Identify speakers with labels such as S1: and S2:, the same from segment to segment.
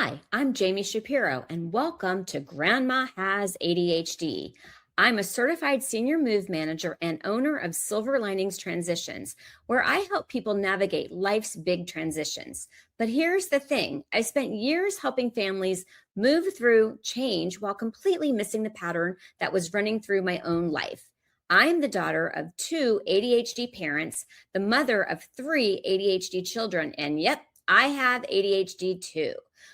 S1: Hi, I'm Jami Shapiro, and welcome to Grandma Has ADHD. I'm a certified senior move manager and owner of Silver Linings Transitions, where I help people navigate life's big transitions. But here's the thing, I spent years helping families move through change while completely missing the pattern that was running through my own life. I'm the daughter of two ADHD parents, the mother of three ADHD children, and yep, I have ADHD too.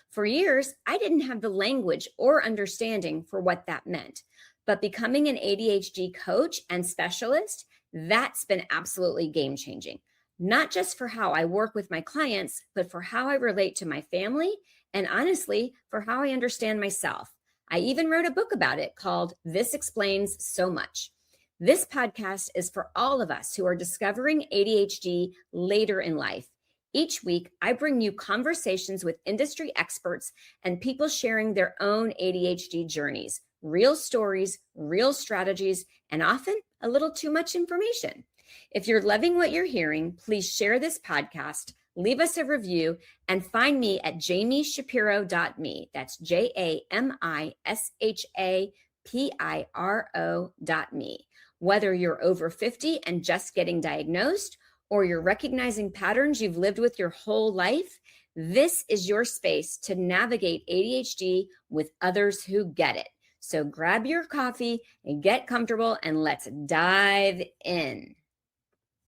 S1: For years, I didn't have the language or understanding for what that meant. But becoming an ADHD coach and specialist, that's been absolutely game changing. Not just for how I work with my clients, but for how I relate to my family and honestly, for how I understand myself. I even wrote a book about it called This Explains So Much. This podcast is for all of us who are discovering ADHD later in life. Each week, I bring you conversations with industry experts and people sharing their own ADHD journeys, real stories, real strategies, and often a little too much information. If you're loving what you're hearing, please share this podcast, leave us a review, and find me at jamishapiro.me. That's JAMISHAPIRO.me. Whether you're over 50 and just getting diagnosed, or you're recognizing patterns you've lived with your whole life, this is your space to navigate ADHD with others who get it. So grab your coffee and get comfortable and let's dive in.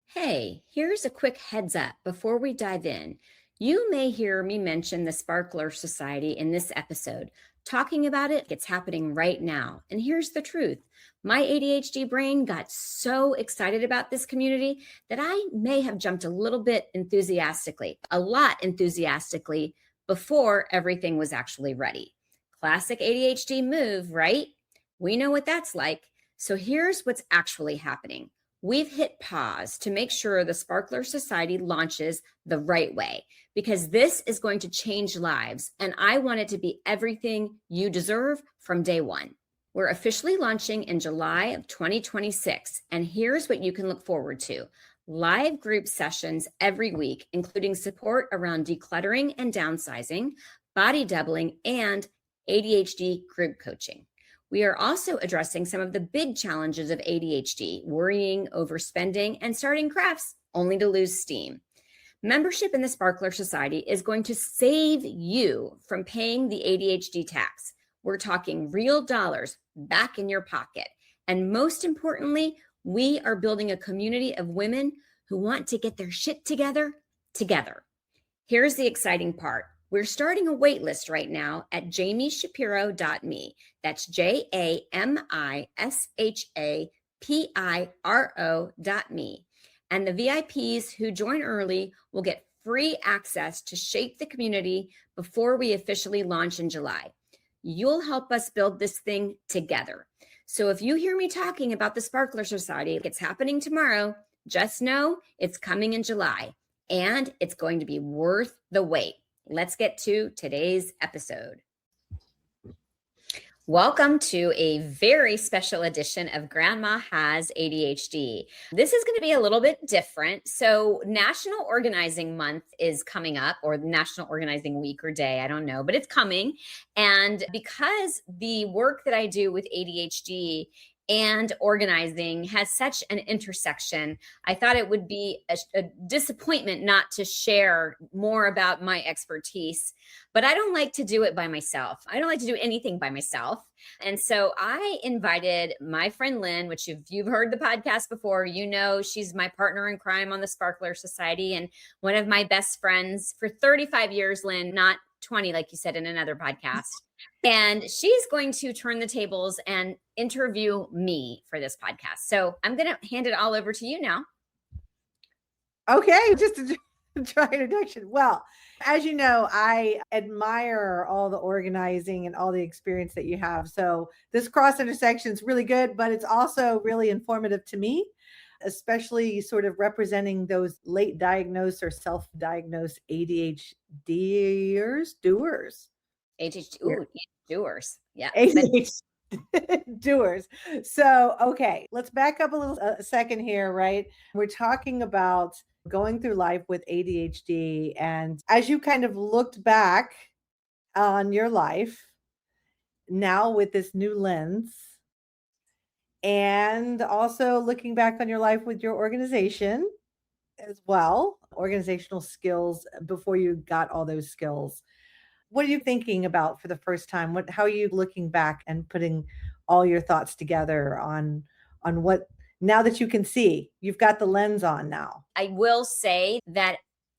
S1: Hey, here's a quick heads up before we dive in. You may hear me mention the Sparkler Society in this episode. Talking about it, it's happening right now. And here's the truth. My ADHD brain got so excited about this community that I may have jumped a little bit enthusiastically, a lot enthusiastically, before everything was actually ready. Classic ADHD move, right? We know what that's like. So here's what's actually happening. We've hit pause to make sure the Sparkler Society launches the right way, because this is going to change lives, and I want it to be everything you deserve from day one. We're officially launching in July of 2026, and here's what you can look forward to. Live group sessions every week, including support around decluttering and downsizing, body doubling, and ADHD group coaching. We are also addressing some of the big challenges of ADHD, worrying, overspending, and starting crafts only to lose steam. Membership in the Sparkler Society is going to save you from paying the ADHD tax. We're talking real dollars back in your pocket. And most importantly, we are building a community of women who want to get their shit together. Here's the exciting part. We're starting a wait list right now at jamishapiro.me. That's JAMISHAPIRO.me. And the VIPs who join early will get free access to shape the community before we officially launch in July. You'll help us build this thing together. So if you hear me talking about the Sparkler Society, it's happening tomorrow, just know it's coming in July, and it's going to be worth the wait. Let's get to today's episode. Welcome to a very special edition of Grandma Has ADHD. This is going to be a little bit different. So National Organizing Month is coming up, or National Organizing Week or Day, I don't know, but it's coming. And because the work that I do with ADHD and organizing has such an intersection, I thought it would be a disappointment not to share more about my expertise. But I don't like to do it by myself. I don't like to do anything by myself. And so I invited my friend Lynn, which if you've heard the podcast before, you know she's my partner in crime on the Sparkler Society and one of my best friends for 35 years, Lynn, not 20, like you said in another podcast. And she's going to turn the tables and interview me for this podcast. So I'm going to hand it all over to you now.
S2: Okay, just a dry introduction. Well, as you know, I admire all the organizing and all the experience that you have. So this cross intersection is really good, but it's also really informative to me, especially sort of representing those late diagnosed or self-diagnosed ADHDers, doers.
S1: ADHD, ooh, doers. Yeah.
S2: ADHD doers. So, okay, let's back up a second here, right? We're talking about going through life with ADHD. And as you kind of looked back on your life now with this new lens, and also looking back on your life with your organization as well, organizational skills before you got all those skills. What are you thinking about for the first time? How are you looking back and putting all your thoughts together on what, now that you can see, you've got the lens on now?
S1: I will say that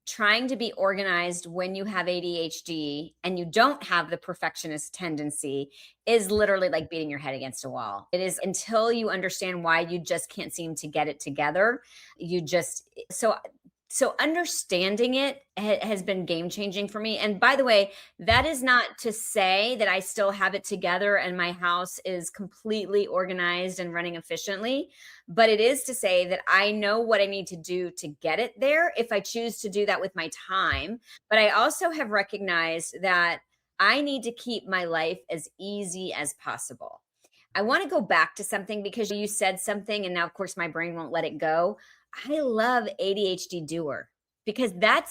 S1: trying to be organized when you have ADHD and you don't have the perfectionist tendency is literally like beating your head against a wall. It is, until you understand why you just can't seem to get it together. You just, so understanding it has been game changing for me. And by the way, that is not to say that I still have it together and my house is completely organized and running efficiently, but it is to say that I know what I need to do to get it there if I choose to do that with my time. But I also have recognized that I need to keep my life as easy as possible. I want to go back to something because you said something and now of course my brain won't let it go. I love ADHD doer, because that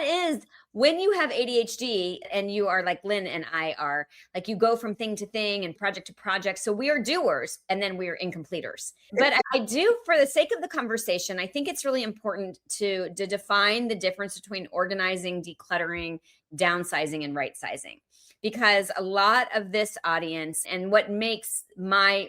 S1: is when you have ADHD and you are like Lynn and I are, like you go from thing to thing and project to project. So we are doers and then we are incompleters. But I do, for the sake of the conversation, I think it's really important to define the difference between organizing, decluttering, downsizing, and right sizing. Because a lot of this audience, and what makes my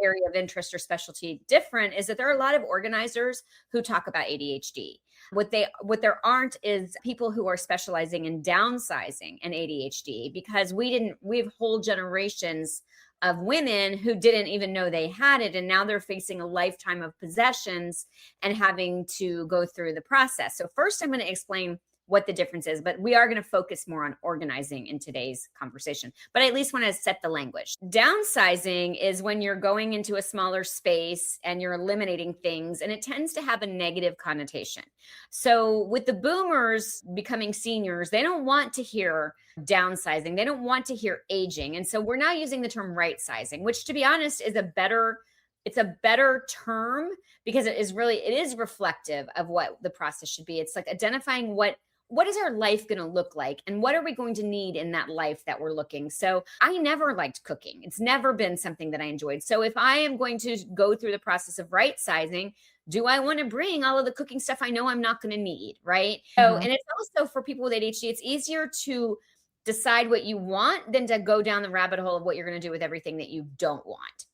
S1: area of interest or specialty different, is that there are a lot of organizers who talk about ADHD. What there aren't is people who are specializing in downsizing and ADHD, because we have whole generations of women who didn't even know they had it, and now they're facing a lifetime of possessions and having to go through the process. So first I'm going to explain what the difference is, but we are going to focus more on organizing in today's conversation. But I at least want to set the language. Downsizing is when you're going into a smaller space and you're eliminating things, and it tends to have a negative connotation. So with the boomers becoming seniors, they don't want to hear downsizing. They don't want to hear aging. And so we're now using the term right sizing, which, to be honest, is it's a better term, because it is reflective of what the process should be. It's like identifying what is our life going to look like, and what are we going to need in that life that we're looking. So I never liked cooking. It's never been something that I enjoyed. So if I am going to go through the process of right sizing, do I want to bring all of the cooking stuff I know I'm not going to need, right? So, and it's also, for people with ADHD, it's easier to decide what you want than to go down the rabbit hole of what you're going to do with everything that you don't want.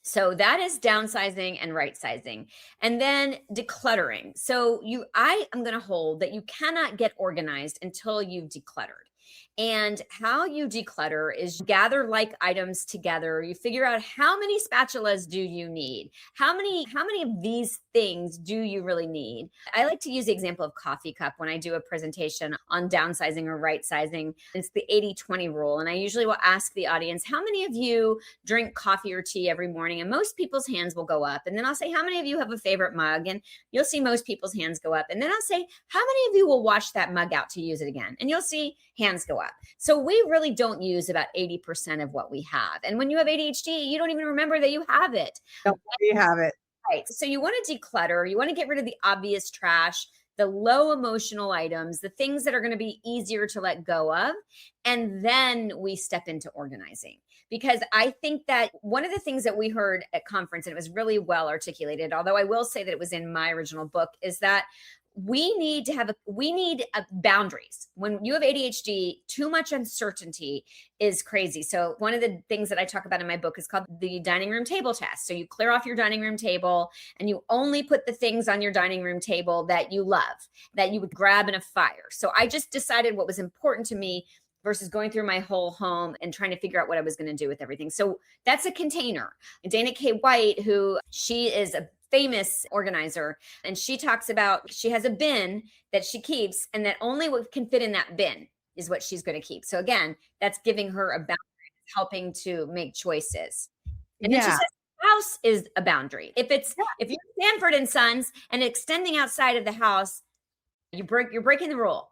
S1: So that is downsizing and right sizing. And then decluttering. So I am going to hold that you cannot get organized until you've decluttered. And how you declutter is gather like items together. You figure out, how many spatulas do you need? How many of these things do you really need? I like to use the example of coffee cup when I do a presentation on downsizing or right sizing. It's the 80-20 rule. And I usually will ask the audience, how many of you drink coffee or tea every morning? And most people's hands will go up. And then I'll say, how many of you have a favorite mug? And you'll see most people's hands go up. And then I'll say, how many of you will wash that mug out to use it again? And you'll see hands go up. So we really don't use about 80% of what we have. And when you have ADHD, you don't even remember that you have it.
S2: You have it.
S1: Right. So you want to declutter. You want to get rid of the obvious trash, the low emotional items, the things that are going to be easier to let go of. And then we step into organizing. Because I think that one of the things that we heard at conference, and it was really well articulated, although I will say that it was in my original book, is that we need boundaries. When you have ADHD, too much uncertainty is crazy. So one of the things that I talk about in my book is called the dining room table test. So you clear off your dining room table and you only put the things on your dining room table that you love, that you would grab in a fire. So I just decided what was important to me versus going through my whole home and trying to figure out what I was going to do with everything. So that's a container. Dana K. White, she is a famous organizer, and she talks about, she has a bin that she keeps, and that only what can fit in that bin is what she's going to keep. So again, that's giving her a boundary, helping to make choices. And then she says house is a boundary. If you're Sanford and Sons and extending outside of the house, you're breaking the rule.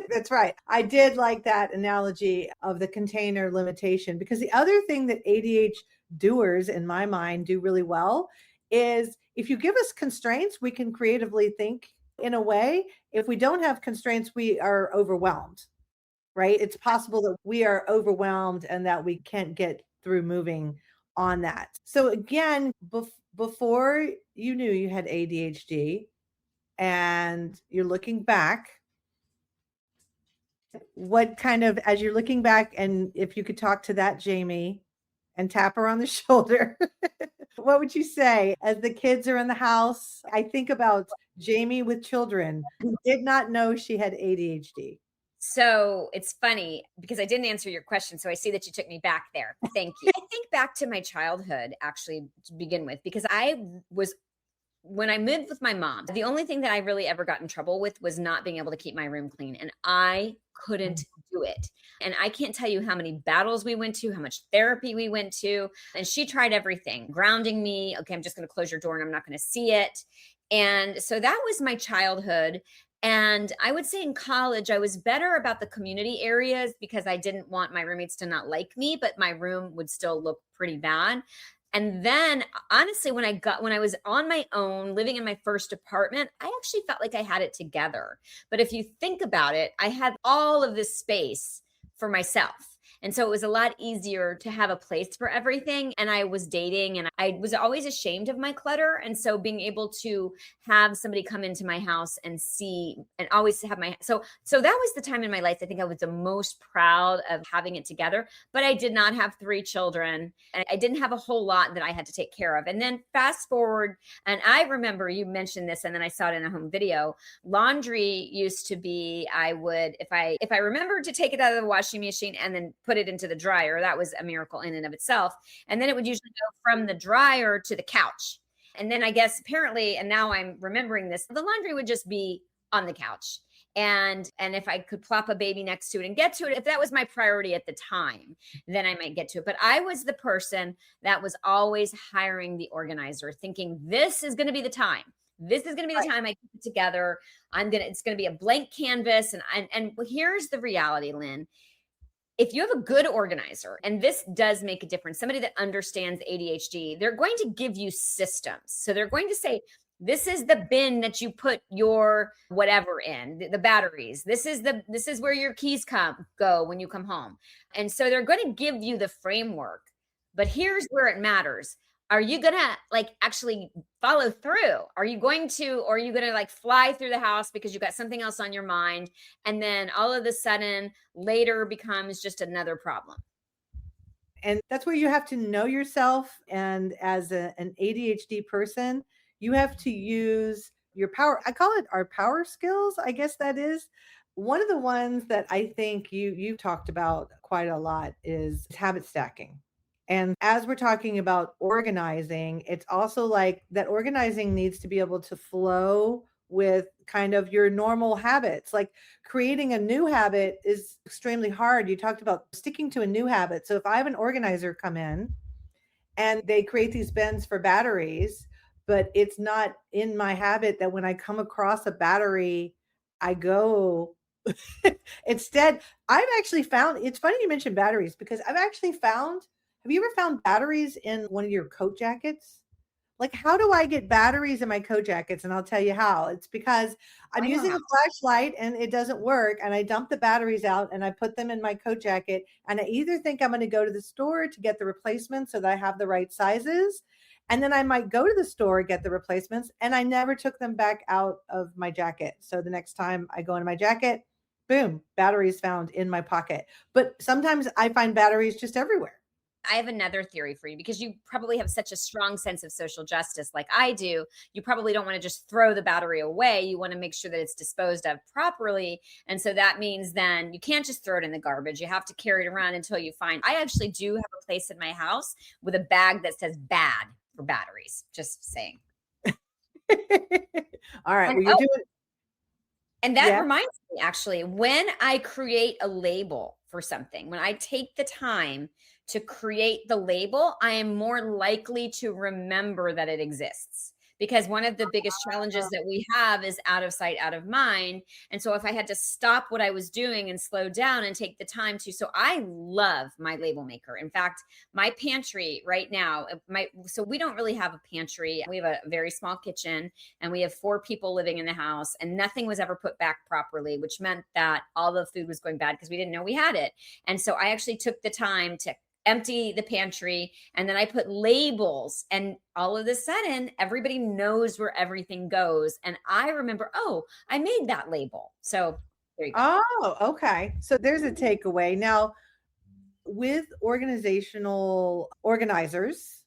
S2: That's right. I did like that analogy of the container limitation, because the other thing that ADHD doers, in my mind, do really well is, if you give us constraints, we can creatively think in a way. If we don't have constraints, we are overwhelmed, right? It's possible that we are overwhelmed and that we can't get through moving on that. So again, before you knew you had ADHD and you're looking back, what kind of, as you're looking back, and if you could talk to that Jami and tap her on the shoulder, what would you say as the kids are in the house? I think about Jami with children who did not know she had ADHD.
S1: So it's funny because I didn't answer your question. So I see that you took me back there. Thank you. I think back to my childhood, actually, to begin with, because when I lived with my mom, the only thing that I really ever got in trouble with was not being able to keep my room clean. And I couldn't do it. And I can't tell you how many battles we went to, how much therapy we went to. And she tried everything, grounding me. Okay, I'm just going to close your door and I'm not going to see it. And so that was my childhood. And I would say in college, I was better about the community areas because I didn't want my roommates to not like me, but my room would still look pretty bad. And then honestly, when I was on my own, living in my first apartment, I actually felt like I had it together. But if you think about it, I had all of this space for myself. And so it was a lot easier to have a place for everything. And I was dating and I was always ashamed of my clutter. And so being able to have somebody come into my house and see and always have so that was the time in my life I think I was the most proud of having it together. But I did not have 3 children and I didn't have a whole lot that I had to take care of. And then fast forward, and I remember you mentioned this and then I saw it in a home video. Laundry used to be, I would, if I remembered to take it out of the washing machine and then put it into the dryer, that was a miracle in and of itself. And then it would usually go from the dryer to the couch. And then I guess apparently, and now I'm remembering this, the laundry would just be on the couch. And if I could plop a baby next to it and get to it, if that was my priority at the time, then I might get to it. But I was the person that was always hiring the organizer, thinking this is going to be the time. This is going to be the time I keep it together. It's going to be a blank canvas. And here's the reality, Lynn. If you have a good organizer, and this does make a difference, somebody that understands ADHD, they're going to give you systems. So they're going to say, this is the bin that you put your whatever in, the batteries. This is where your keys go when you come home. And so they're going to give you the framework. But here's where it matters. Are you going to actually follow through? Are you going to fly through the house because you got something else on your mind? And then all of a sudden later becomes just another problem.
S2: And that's where you have to know yourself. And as an ADHD person, you have to use your power. I call it our power skills. I guess that is one of the ones that I think you've talked about quite a lot is habit stacking. And as we're talking about organizing, it's also like that organizing needs to be able to flow with kind of your normal habits. Like creating a new habit is extremely hard. You talked about sticking to a new habit. So if I have an organizer come in and they create these bins for batteries, but it's not in my habit that when I come across a battery, I go instead. I've actually found, it's funny you mentioned batteries because I've actually found, have you ever found batteries in one of your coat jackets? Like, how do I get batteries in my coat jackets? And I'll tell you how. It's because I'm using a flashlight and it doesn't work. And I dump the batteries out and I put them in my coat jacket. And I either think I'm going to go to the store to get the replacements so that I have the right sizes. And then I might go to the store, get the replacements. And I never took them back out of my jacket. So the next time I go into my jacket, boom, batteries found in my pocket. But sometimes I find batteries just everywhere.
S1: I have another theory for you because you probably have such a strong sense of social justice like I do. You probably don't want to just throw the battery away. You want to make sure that it's disposed of properly. And so that means then you can't just throw it in the garbage. You have to carry it around until you find. I actually do have a place in my house with a bag that says bad for batteries. Just saying.
S2: All right. Well, you do it.
S1: And that reminds me, actually, when I create a label for something, when I take the time to create the label, I am more likely to remember that it exists because one of the biggest challenges that we have is out of sight, out of mind. And so if I had to stop what I was doing and slow down and take the time to, so I love my label maker. In fact, my pantry right now, so we don't really have a pantry. We have a very small kitchen and we have 4 people living in the house, and nothing was ever put back properly, which meant that all the food was going bad because we didn't know we had it. And so I actually took the time to empty the pantry, and then I put labels, and all of a sudden everybody knows where everything goes. And I remember, oh, I made that label. So there you go.
S2: Oh, okay. So there's a takeaway. Now, with organizational organizers,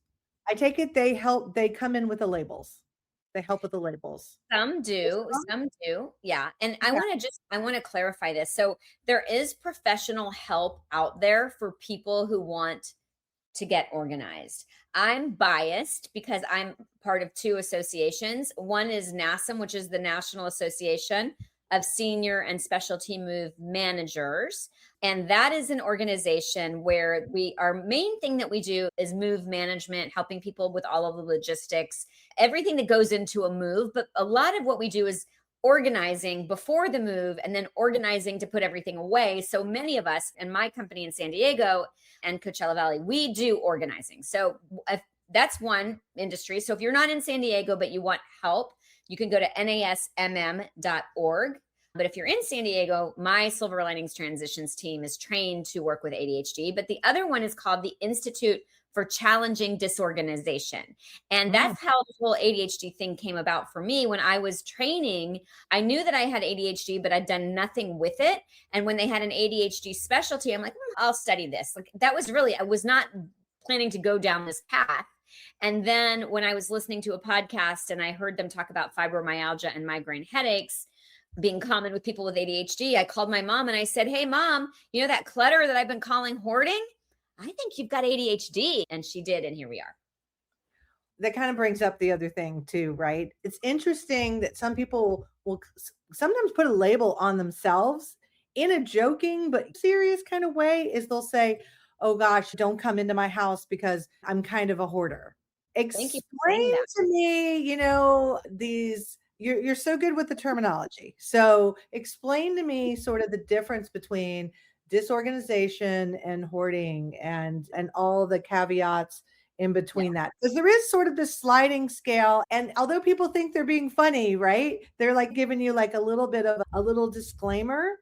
S2: I take it they come in with the labels. They help with the labels.
S1: Some do, some do. Yeah. And I
S2: Okay.
S1: want to clarify this. So there is professional help out there for people who want to get organized. I'm biased because I'm part of 2 associations. One is NASM, which is the National Association of Senior and Specialty Move Managers. And that is an organization where our main thing that we do is move management, helping people with all of the logistics, everything that goes into a move. But a lot of what we do is organizing before the move and then organizing to put everything away. So many of us in my company in San Diego and Coachella Valley, we do organizing. So that's one industry. So if you're not in San Diego, but you want help, you can go to nasmm.org. But if you're in San Diego, my Silver Linings Transitions team is trained to work with ADHD. But the other one is called the Institute for Challenging Disorganization. And that's how the whole ADHD thing came about for me. When I was training, I knew that I had ADHD, but I'd done nothing with it. And when they had an ADHD specialty, I'm like, I'll study this. Like, that was really, I was not planning to go down this path. And then when I was listening to a podcast and I heard them talk about fibromyalgia and migraine headaches being common with people with ADHD, I called my mom and I said, hey, Mom, you know that clutter that I've been calling hoarding? I think you've got ADHD. And she did. And here we are.
S2: That kind of brings up the other thing too, right? It's interesting that some people will sometimes put a label on themselves in a joking but serious kind of way. Is they'll say, oh gosh, don't come into my house because I'm kind of a hoarder.
S1: Thank you for saying
S2: Explain
S1: that.
S2: to me, these, you're so good with the terminology. So explain to me sort of the difference between disorganization and hoarding and all the caveats in between that, because there is sort of this sliding scale. And although people think they're being funny, right, they're like giving you like a little bit of a little disclaimer.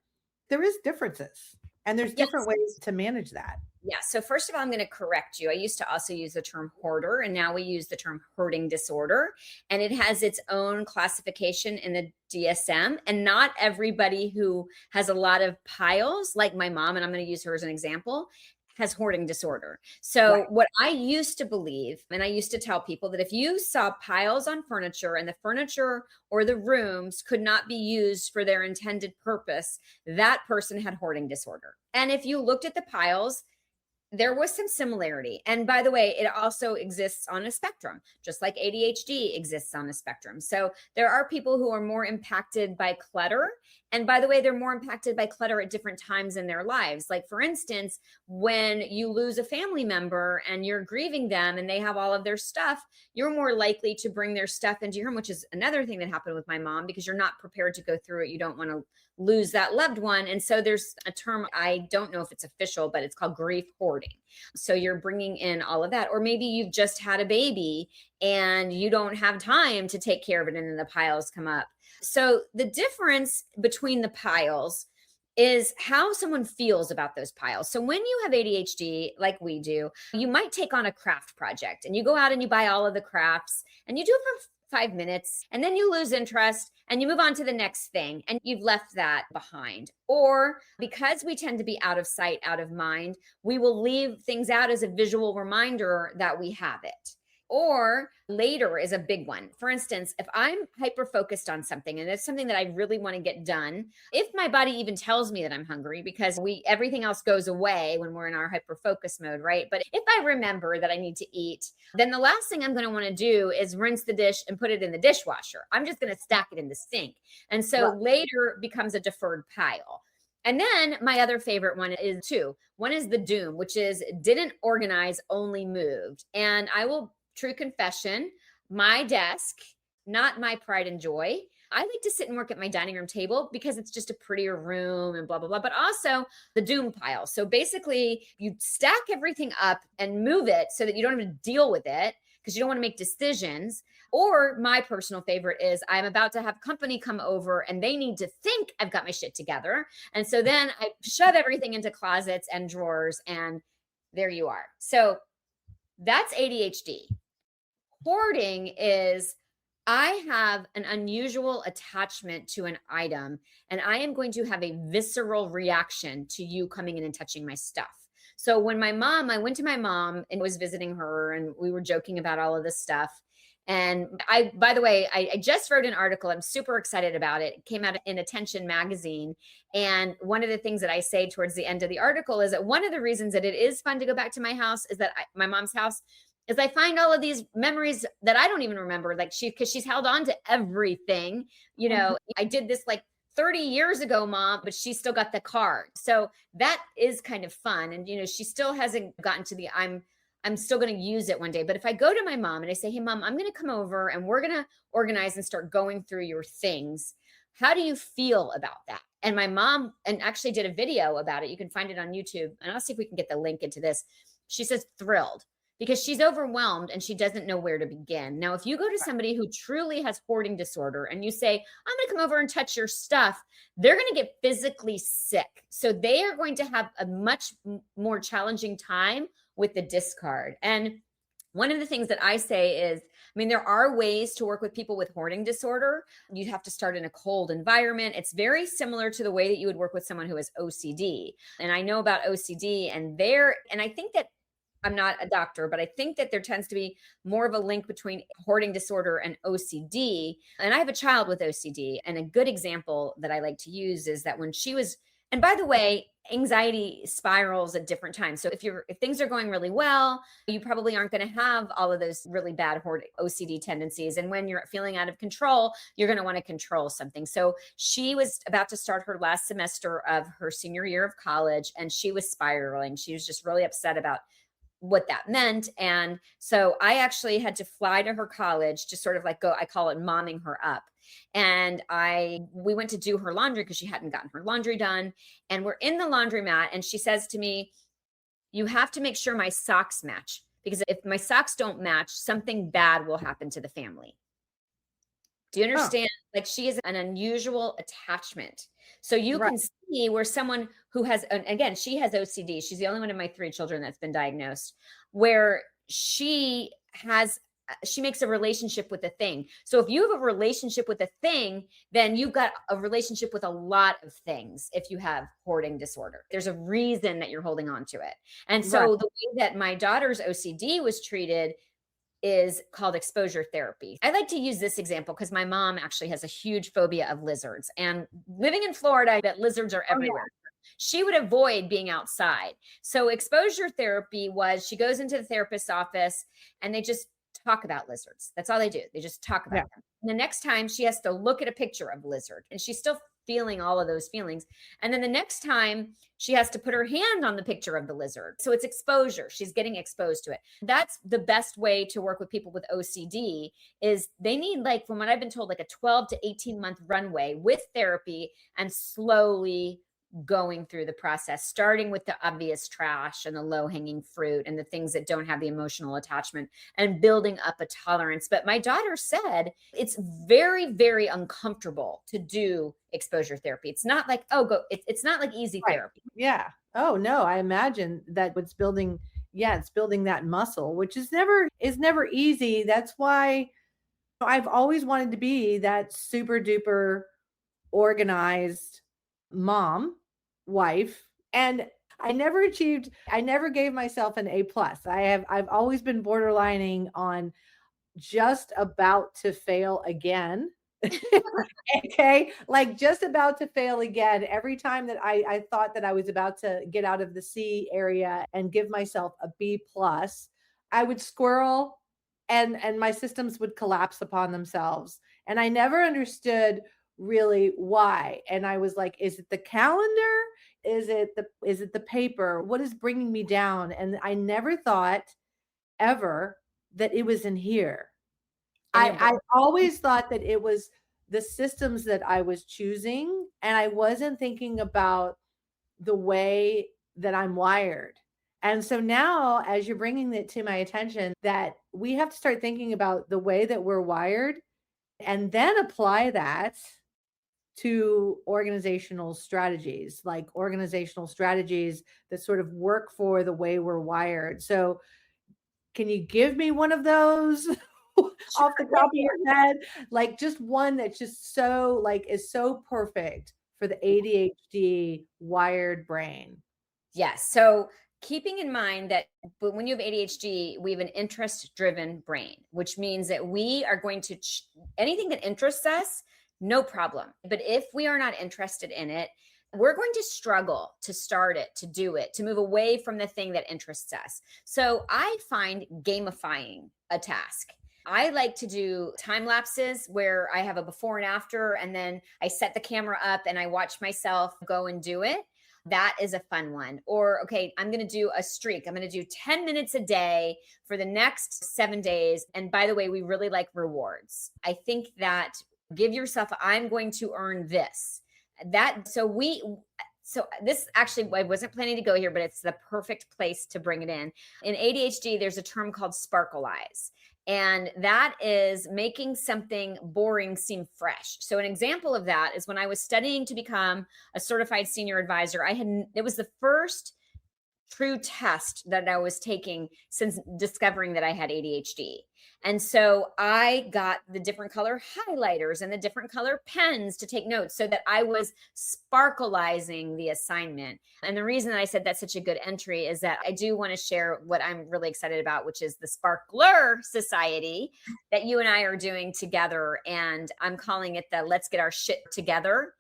S2: There is differences and there's different ways to manage that.
S1: Yeah. So first of all, I'm going to correct you. I used to also use the term hoarder, and now we use the term hoarding disorder, and it has its own classification in the DSM. And not everybody who has a lot of piles, like my mom, and I'm going to use her as an example, has hoarding disorder. So what I used to believe, and I used to tell people, that if you saw piles on furniture and the furniture or the rooms could not be used for their intended purpose, that person had hoarding disorder. And if you looked at the piles, there was some similarity. And by the way, it also exists on a spectrum, just like ADHD exists on a spectrum. So there are people who are more impacted by clutter. And by the way, they're more impacted by clutter at different times in their lives. Like, for instance, when you lose a family member and you're grieving them and they have all of their stuff, you're more likely to bring their stuff into your home, which is another thing that happened with my mom, because you're not prepared to go through it. You don't want to lose that loved one. And so there's a term, I don't know if it's official, but it's called grief hoarding. So you're bringing in all of that. Or maybe you've just had a baby and you don't have time to take care of it, and then the piles come up. So the difference between the piles is how someone feels about those piles. So when you have ADHD, like we do, you might take on a craft project and you go out and you buy all of the crafts and you do it for 5 minutes, and then you lose interest and you move on to the next thing and you've left that behind. Or because we tend to be out of sight, out of mind, we will leave things out as a visual reminder that we have it. Or later is a big one. For instance, if I'm hyper focused on something and it's something that I really want to get done, if my body even tells me that I'm hungry, because everything else goes away when we're in our hyper focus mode, right? But if I remember that I need to eat, then the last thing I'm going to want to do is rinse the dish and put it in the dishwasher. I'm just going to stack it in the sink. And so later becomes a deferred pile. And then my other favorite one is 2. One is the doom, which is didn't organize, only moved. And I will, true confession, my desk not my pride and joy. I like to sit and work at my dining room table because it's just a prettier room and blah, blah, blah, but also the doom pile. So basically, you stack everything up and move it so that you don't have to deal with it because you don't want to make decisions. Or my personal favorite is I'm about to have company come over and they need to think I've got my shit together. And so then I shove everything into closets and drawers, and there you are. So that's ADHD. Hoarding is I have an unusual attachment to an item, and I am going to have a visceral reaction to you coming in and touching my stuff. So when I went to my mom and was visiting her, and we were joking about all of this stuff. And by the way, I just wrote an article. I'm super excited about it. It came out in Attention magazine. And one of the things that I say towards the end of the article is that one of the reasons that it is fun to go back to my house is that my mom's house is I find all of these memories that I don't even remember, like because she's held on to everything. I did this like 30 years ago, mom, but she still got the card. So that is kind of fun. And, she still hasn't gotten to the, I'm still going to use it one day. But if I go to my mom and I say, hey, mom, I'm going to come over and we're going to organize and start going through your things. How do you feel about that? And my mom actually did a video about it. You can find it on YouTube. And I'll see if we can get the link into this. She says thrilled, because she's overwhelmed and she doesn't know where to begin. Now, if you go to somebody who truly has hoarding disorder and you say, I'm going to come over and touch your stuff, they're going to get physically sick. So they are going to have a much more challenging time with the discard. And one of the things that I say is, there are ways to work with people with hoarding disorder. You'd have to start in a cold environment. It's very similar to the way that you would work with someone who has OCD. And I know about OCD and I think that I'm not a doctor, but I think that there tends to be more of a link between hoarding disorder and OCD. And I have a child with OCD. And a good example that I like to use is that when she was, and by the way, anxiety spirals at different times. So if things are going really well, you probably aren't going to have all of those really bad hoarding OCD tendencies. And when you're feeling out of control, you're going to want to control something. So she was about to start her last semester of her senior year of college, and she was spiraling. She was just really upset about what that meant. And so I actually had to fly to her college to sort of like I call it momming her up. And we went to do her laundry because she hadn't gotten her laundry done. And we're in the laundromat and she says to me, you have to make sure my socks match, because if my socks don't match, something bad will happen to the family. Do you understand? Like, she is an unusual attachment. So you can see where someone who has, again, she has OCD. She's the only one of my 3 children that's been diagnosed, where she makes a relationship with a thing. So if you have a relationship with a thing, then you've got a relationship with a lot of things. If you have hoarding disorder, there's a reason that you're holding on to it. And so the way that my daughter's OCD was treated is called exposure therapy. I like to use this example because my mom actually has a huge phobia of lizards, and living in Florida, I bet lizards are everywhere. She would avoid being outside. So exposure therapy was, she goes into the therapist's office and they just talk about lizards. That's all they do. They just talk about them. And the next time she has to look at a picture of a lizard, and she's still feeling all of those feelings. And then the next time she has to put her hand on the picture of the lizard. So it's exposure. She's getting exposed to it. That's the best way to work with people with OCD, is they need, like, from what I've been told, like a 12 to 18 month runway with therapy, and slowly going through the process, starting with the obvious trash and the low hanging fruit and the things that don't have the emotional attachment, and building up a tolerance. But my daughter said it's very, very uncomfortable to do exposure therapy. It's not like, it's not like easy therapy.
S2: Yeah. Oh no, I imagine that it's building that muscle, which is never easy. That's why I've always wanted to be that super duper organized mom, wife, and I never gave myself an A+. I've always been borderlining on just about to fail again. Okay, like just about to fail again. Every time that I thought that I was about to get out of the C area and give myself a B+, I would squirrel, and my systems would collapse upon themselves. And I never understood really why. And I was like, is it the calendar? Is it the paper? What is bringing me down? And I never thought ever that it was in here.
S1: in your brain.
S2: I always thought that it was the systems that I was choosing, and I wasn't thinking about the way that I'm wired. And so now, as you're bringing it to my attention, that we have to start thinking about the way that we're wired and then apply that to organizational strategies, like organizational strategies that sort of work for the way we're wired. So, can you give me one of those off the top of your head? Like just one that's just so like is so perfect for the ADHD wired brain.
S1: Yes. So keeping in mind that when you have ADHD, we have an interest driven brain, which means that we are going to anything that interests us, no problem. But if we are not interested in it, we're going to struggle to start it, to do it, to move away from the thing that interests us. So I find gamifying a task. I like to do time lapses where I have a before and after, and then I set the camera up and I watch myself go and do it. That is a fun one. Or, okay, I'm going to do a streak. I'm going to do 10 minutes a day for the next 7 days. And by the way, we really like rewards. I think that give yourself, I'm going to earn this. So this actually, I wasn't planning to go here, but it's the perfect place to bring it in. In ADHD, there's a term called sparkle eyes. And that is making something boring seem fresh. So an example of that is when I was studying to become a certified senior advisor, it was the first true test that I was taking since discovering that I had ADHD. And so I got the different color highlighters and the different color pens to take notes so that I was sparkleizing the assignment. And the reason that I said that's such a good entry is that I do want to share what I'm really excited about, which is the Sparkler Society that you and I are doing together. And I'm calling it the Let's Get Our Shit Together.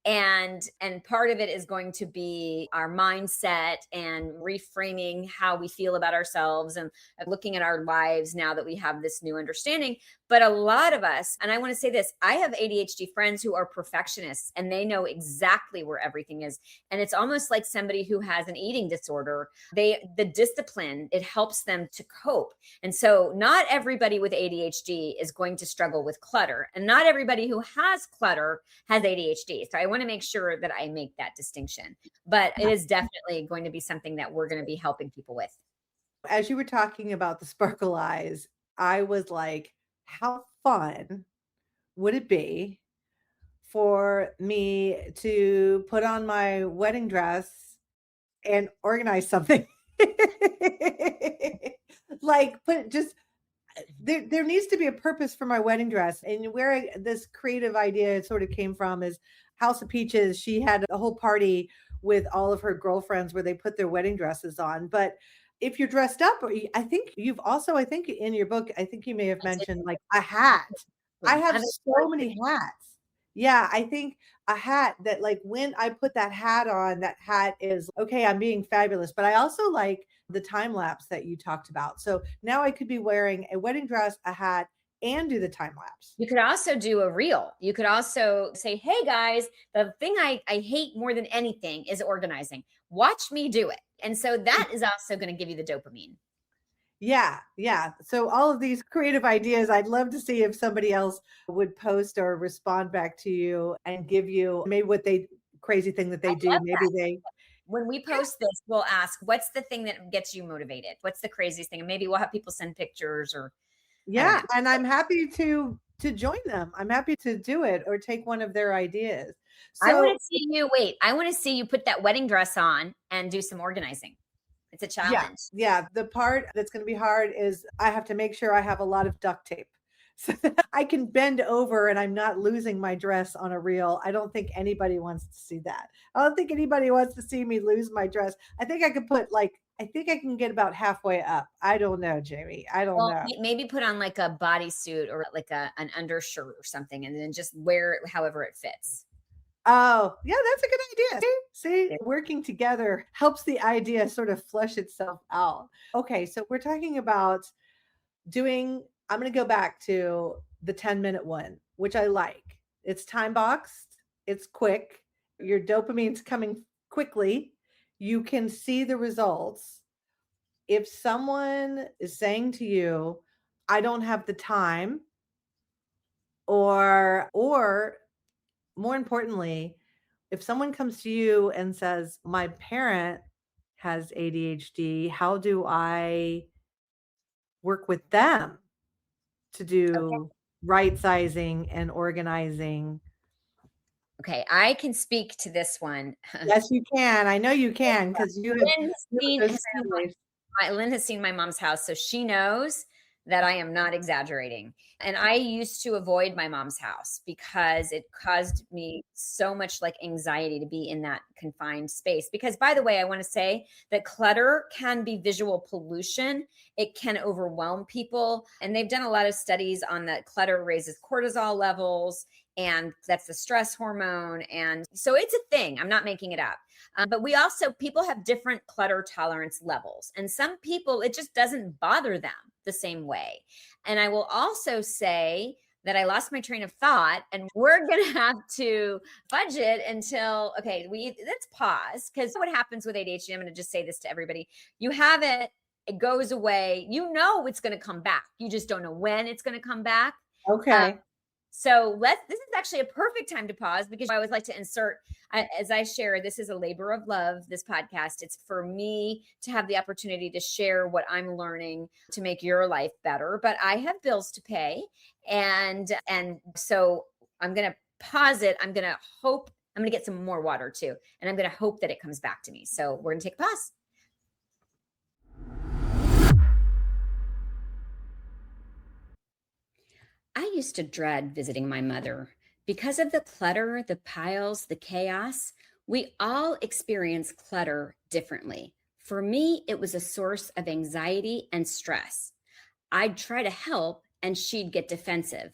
S1: And part of it is going to be our mindset and reframing how we feel about ourselves and looking at our lives now that we have this new understanding. But a lot of us, and I want to say this, I have ADHD friends who are perfectionists and they know exactly where everything is. And it's almost like somebody who has an eating disorder. The discipline, it helps them to cope. And so not everybody with ADHD is going to struggle with clutter, and not everybody who has clutter has ADHD. So I want to make sure that I make that distinction, but it is definitely going to be something that we're going to be helping people with.
S2: As you were talking about the sparkle eyes, I was like, how fun would it be for me to put on my wedding dress and organize something? Like put just there needs to be a purpose for my wedding dress. And where this creative idea sort of came from is House of Peaches. She had a whole party with all of her girlfriends where they put their wedding dresses on. But if you're dressed up, I think you've also, I think in your book, I think you may have mentioned like a hat. I have so many hats. Yeah, I think a hat that like when I put that hat on, that hat is okay, I'm being fabulous. But I also like the time lapse that you talked about. So now I could be wearing a wedding dress, a hat, and do the time lapse.
S1: You could also do a reel. You could also say, hey guys, the thing I hate more than anything is organizing. Watch me do it. And so that is also going to give you the dopamine.
S2: Yeah, yeah. So all of these creative ideas, I'd love to see if somebody else would post or respond back to you and give you maybe what they crazy thing that they do. Maybe they
S1: When we post this, we'll ask, what's the thing that gets you motivated? What's the craziest thing? And maybe we'll have people send pictures or I don't
S2: yeah,
S1: know.
S2: and I'm happy to join them. I'm happy to do it or take one of their ideas.
S1: I want
S2: So
S1: to see you wait. I want to see you put that wedding dress on and do some organizing. It's a
S2: yeah,
S1: challenge.
S2: yeah. The part that's going to be hard is I have to make sure I have a lot of duct tape so that I can bend over and I'm not losing my dress on a reel. I don't think anybody wants to see that. I don't think anybody wants to see me lose my dress. I think I could put like, I think I can get about halfway up. I don't know, Jamie. I don't
S1: Well,
S2: know.
S1: maybe put on like a bodysuit or like an undershirt or something, and then just wear it however it fits.
S2: Oh, yeah, that's a good idea. See, working together helps the idea sort of flush itself out. Okay, so we're talking about doing, I'm going to go back to the 10-minute one, which I like. It's time boxed, it's quick, your dopamine's coming quickly, you can see the results. If someone is saying to you, I don't have the time, Or more importantly, if someone comes to you and says, my parent has ADHD, how do I work with them to do right sizing and organizing?
S1: Okay, I can speak to this one.
S2: Yes, you can. I know you can because you have
S1: Lynn
S2: those families.
S1: Lynn has seen my mom's house, so she knows that I am not exaggerating. And I used to avoid my mom's house because it caused me so much like anxiety to be in that confined space. Because, by the way, I want to say that clutter can be visual pollution. It can overwhelm people. And they've done a lot of studies on that clutter raises cortisol levels, and that's the stress hormone. And so it's a thing. I'm not making it up. But we also, people have different clutter tolerance levels. And some people, it just doesn't bother them the same way. And I will also say that I lost my train of thought, and we're going to have to budget until, okay, let's pause. Because what happens with ADHD, I'm going to just say this to everybody. You have it, it goes away. You know it's going to come back. You just don't know when it's going to come back.
S2: Okay.
S1: So this is actually a perfect time to pause, because I always like to insert, as I share, this is a labor of love, this podcast. It's for me to have the opportunity to share what I'm learning to make your life better. But I have bills to pay. And so I'm going to pause it. I'm going to get some more water too. And I'm going to hope that it comes back to me. So we're going to take a pause. I used to dread visiting my mother. Because of the clutter, the piles, the chaos, we all experience clutter differently. For me, it was a source of anxiety and stress. I'd try to help and she'd get defensive.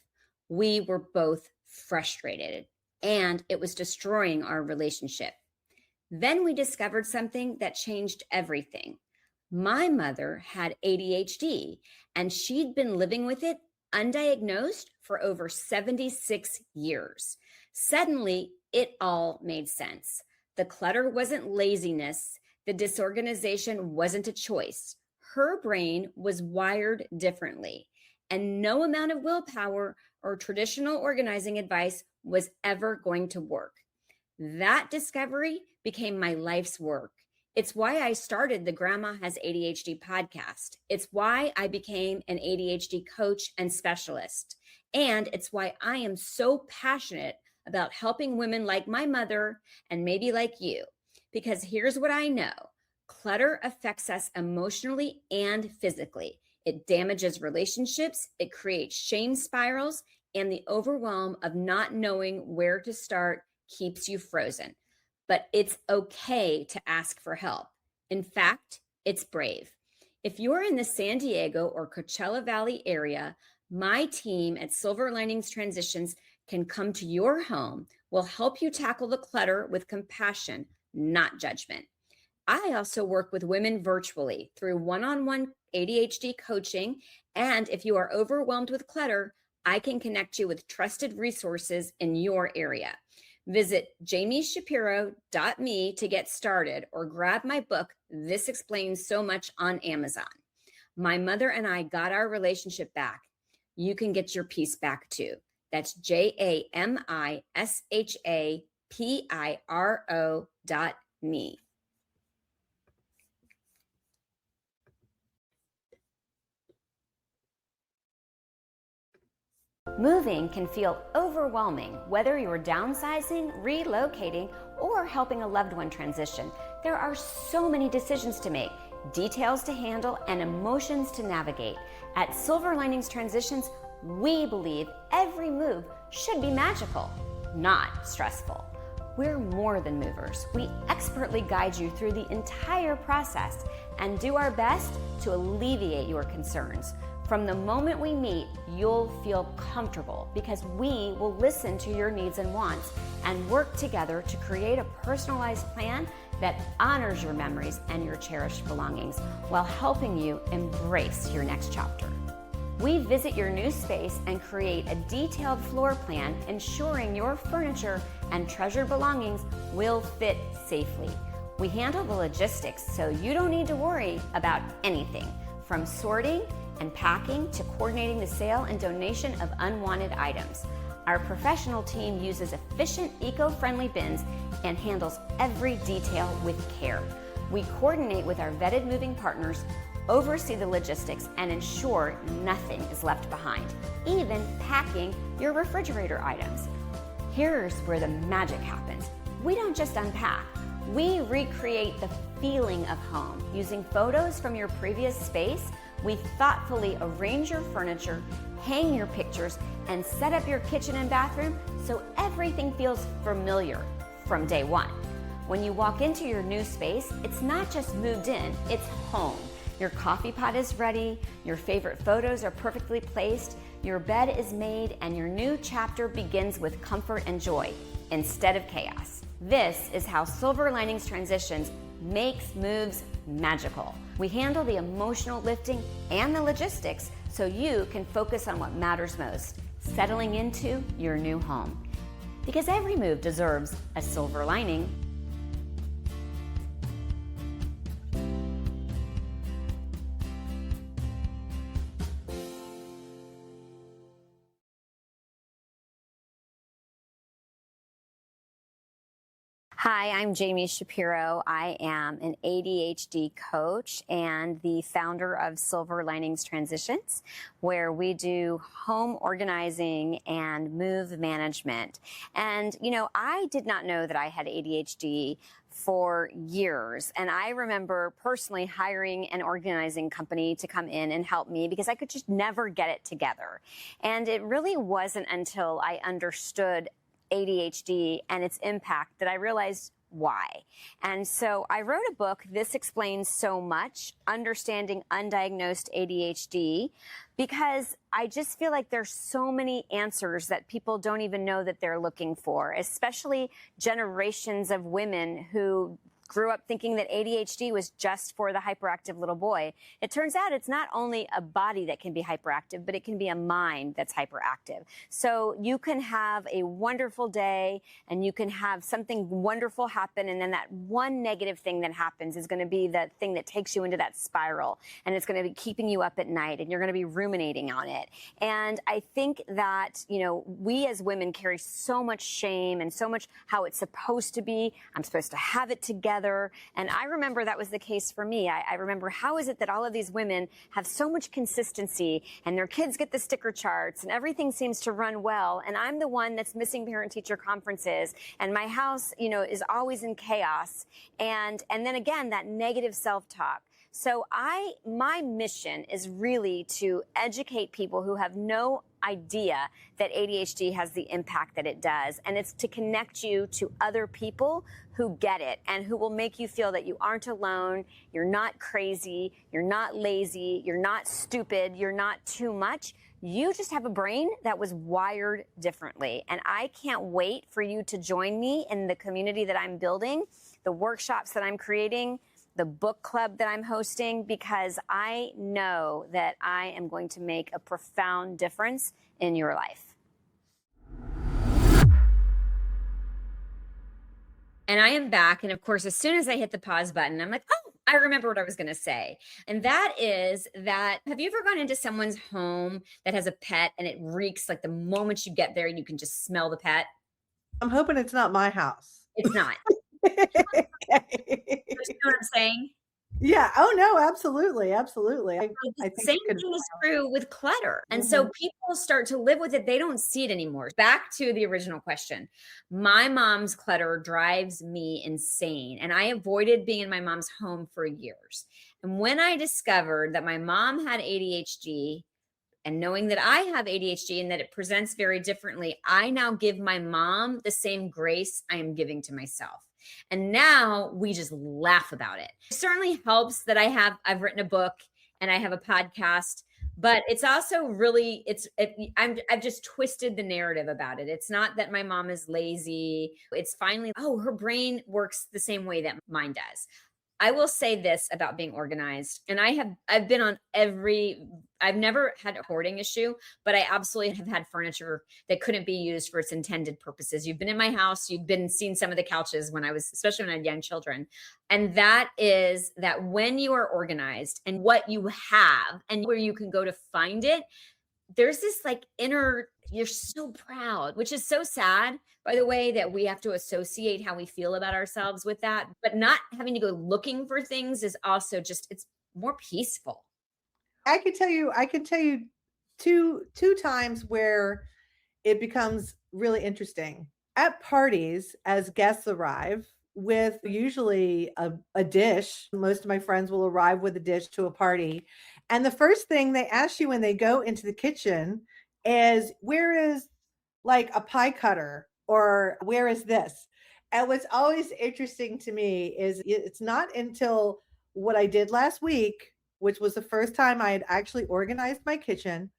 S1: We were both frustrated, and it was destroying our relationship. Then we discovered something that changed everything. My mother had ADHD, and she'd been living with it undiagnosed for over 76 years. Suddenly, it all made sense. The clutter wasn't laziness. The disorganization wasn't a choice. Her brain was wired differently, and no amount of willpower or traditional organizing advice was ever going to work. That discovery became my life's work. It's why I started the Grandma Has ADHD podcast. It's why I became an ADHD coach and specialist. And it's why I am so passionate about helping women like my mother and maybe like you. Because here's what I know. Clutter affects us emotionally and physically. It damages relationships, it creates shame spirals, and the overwhelm of not knowing where to start keeps you frozen. But it's okay to ask for help. In fact, it's brave. If you're in the San Diego or Coachella Valley area, my team at Silver Linings Transitions can come to your home. We'll help you tackle the clutter with compassion, not judgment. I also work with women virtually through one-on-one ADHD coaching. And if you are overwhelmed with clutter, I can connect you with trusted resources in your area. Visit jamishapiro.me to get started, or grab my book, This Explains So Much, on Amazon. My mother and I got our relationship back. You can get your peace back too. That's JAMISHAPIRO.me. Moving can feel overwhelming, whether you're downsizing, relocating, or helping a loved one transition. There are so many decisions to make, details to handle, and emotions to navigate. At Silver Linings Transitions, we believe every move should be magical, not stressful. We're more than movers. We expertly guide you through the entire process and do our best to alleviate your concerns. From the moment we meet, you'll feel comfortable because we will listen to your needs and wants and work together to create a personalized plan that honors your memories and your cherished belongings while helping you embrace your next chapter. We visit your new space and create a detailed floor plan, ensuring your furniture and treasured belongings will fit safely. We handle the logistics so you don't need to worry about anything, from sorting and packing to coordinating the sale and donation of unwanted items. Our professional team uses efficient, eco-friendly bins and handles every detail with care. We coordinate with our vetted moving partners, oversee the logistics, and ensure nothing is left behind, even packing your refrigerator items. Here's where the magic happens. We don't just unpack. We recreate the feeling of home. Using photos from your previous space, we thoughtfully arrange your furniture, hang your pictures, and set up your kitchen and bathroom so everything feels familiar from day one. When you walk into your new space, it's not just moved in, it's home. Your coffee pot is ready, your favorite photos are perfectly placed, your bed is made, and your new chapter begins with comfort and joy instead of chaos. This is how Silver Linings Transitions makes moves magical. We handle the emotional lifting and the logistics so you can focus on what matters most, settling into your new home. Because every move deserves a silver lining. Hi, I'm Jami Shapiro. I am an ADHD coach and the founder of Silver Linings Transitions, where we do home organizing and move management. And, you know, I did not know that I had ADHD for years. And I remember personally hiring an organizing company to come in and help me because I could just never get it together. And it really wasn't until I understood ADHD and its impact that I realized why. And so I wrote a book, This Explains So Much, Understanding Undiagnosed ADHD, because I just feel like there's so many answers that people don't even know that they're looking for, especially generations of women who grew up thinking that ADHD was just for the hyperactive little boy. It turns out it's not only a body that can be hyperactive, but it can be a mind that's hyperactive. So you can have a wonderful day and you can have something wonderful happen, and then that one negative thing that happens is going to be the thing that takes you into that spiral, and it's going to be keeping you up at night, and you're going to be ruminating on it. And I think that, you know, we as women carry so much shame and so much how it's supposed to be. I'm supposed to have it together. And I remember that was the case for me. I remember, how is it that all of these women have so much consistency and their kids get the sticker charts and everything seems to run well, and I'm the one that's missing parent-teacher conferences and my house, you know, is always in chaos. And then again, that negative self-talk. So my mission is really to educate people who have no idea that ADHD has the impact that it does. And it's to connect you to other people who get it and who will make you feel that you aren't alone, you're not crazy, you're not lazy, you're not stupid, you're not too much. You just have a brain that was wired differently. And I can't wait for you to join me in the community that I'm building, the workshops that I'm creating, the book club that I'm hosting, because I know that I am going to make a profound difference in your life. And I am back. And of course, as soon as I hit the pause button, I'm like, oh, I remember what I was going to say. And that is that, have you ever gone into someone's home that has a pet and it reeks like the moment you get there, you can just smell the pet?
S2: I'm hoping it's not my house.
S1: It's not.
S2: Okay.
S1: You know what I'm saying?
S2: Yeah. Oh no, absolutely. Absolutely. I
S1: The
S2: think
S1: same
S2: you could.
S1: thing is true with clutter. And so people start to live with it. They don't see it anymore. Back to the original question. My mom's clutter drives me insane. And I avoided being in my mom's home for years. And when I discovered that my mom had ADHD, and knowing that I have ADHD and that it presents very differently, I now give my mom the same grace I am giving to myself. And now we just laugh about it. It certainly helps that I've written a book and I have a podcast, but it's also really, I've just twisted the narrative about it. It's not that my mom is lazy. It's finally, oh, her brain works the same way that mine does. I will say this about being organized, and I've been on I've never had a hoarding issue, but I absolutely have had furniture that couldn't be used for its intended purposes. You've been in my house, you've been seeing some of the couches especially when I had young children. And that is that when you are organized and what you have and where you can go to find it, there's this like inner, you're so proud, which is so sad, by the way, that we have to associate how we feel about ourselves with that. But not having to go looking for things is also just, it's more peaceful.
S2: I could tell you two times where it becomes really interesting. At parties, as guests arrive with usually a dish, most of my friends will arrive with a dish to a party. And the first thing they ask you when they go into the kitchen is, where is like a pie cutter, or where is this? And what's always interesting to me is it's not until what I did last week, which was the first time I had actually organized my kitchen,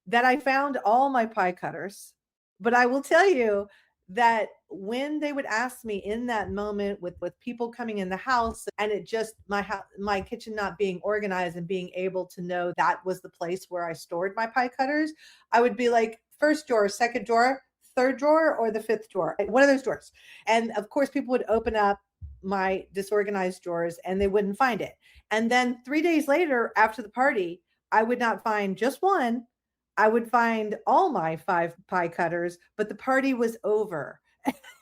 S2: that I found all my pie cutters. But I will tell you that when they would ask me in that moment, with people coming in the house, and it just my kitchen not being organized and being able to know that was the place where I stored my pie cutters, I would be like, first drawer, second drawer, third drawer, or the fifth drawer, one of those drawers. And of course people would open up my disorganized drawers and they wouldn't find it. And then 3 days later, after the party, I would not find just one, I would find all my 5 pie cutters, but the party was over.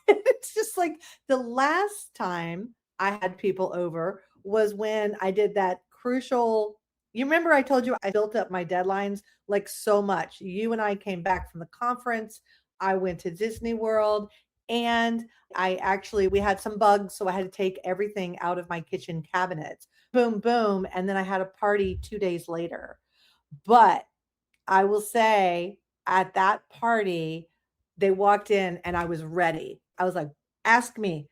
S2: It's just like the last time I had people over was when I did that crucial. You remember I told you I built up my deadlines like so much. You and I came back from the conference. I went to Disney World, and we had some bugs, so I had to take everything out of my kitchen cabinets. Boom, boom. And then I had a party 2 days later. But I will say, at that party, they walked in and I was ready. I was like, ask me